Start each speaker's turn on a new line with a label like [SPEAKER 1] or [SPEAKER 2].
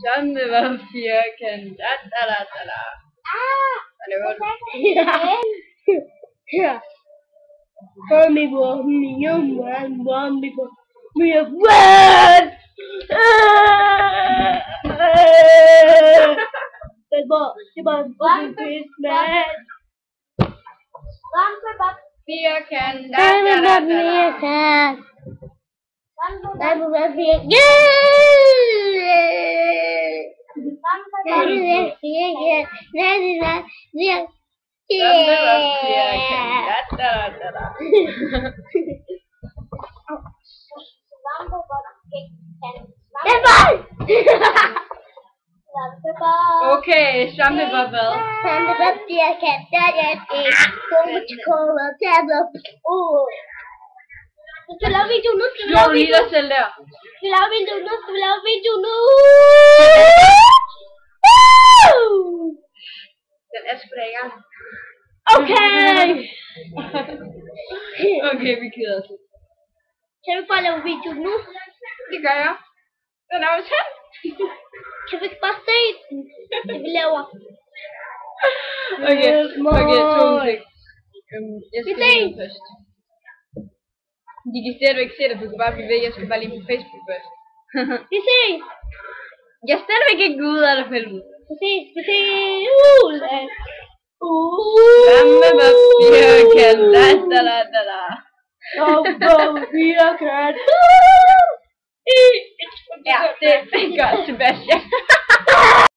[SPEAKER 1] Samme var firkant. Da, da, da, da, da. Og det var
[SPEAKER 2] Ja. Mommy was me, mommy was me, what? Det var Christmas.
[SPEAKER 1] firkant. Da, da, da, da, da. Samme var firkant. Da, da, da, da. Okay, samme var hvad?
[SPEAKER 2] Skal vi lave video nu?
[SPEAKER 1] Slå du lige dig selv der?
[SPEAKER 2] Skal vi lave video nu?
[SPEAKER 1] Den er sgu da i gang.
[SPEAKER 2] Okay!
[SPEAKER 1] Okay, vi keder os.
[SPEAKER 2] Kan vi bare lave video nu?
[SPEAKER 1] Det gør jeg. Den er jo tændt.
[SPEAKER 2] Kan vi ikke bare se den? Det vi laver.
[SPEAKER 1] Okay, to ting. Jeg skal
[SPEAKER 2] Vi
[SPEAKER 1] lige først. De kan stadigvæk se det, du kan bare blive ved. Jeg skal bare lige på Facebook først.
[SPEAKER 2] Vi ses!
[SPEAKER 1] Jeg er stadigvæk ikke ude af det filmen.
[SPEAKER 2] Vi ses!
[SPEAKER 1] Samme var firkant. Da, da, da, da, da.
[SPEAKER 2] Firkant.
[SPEAKER 1] Ja, det gør Sebastian.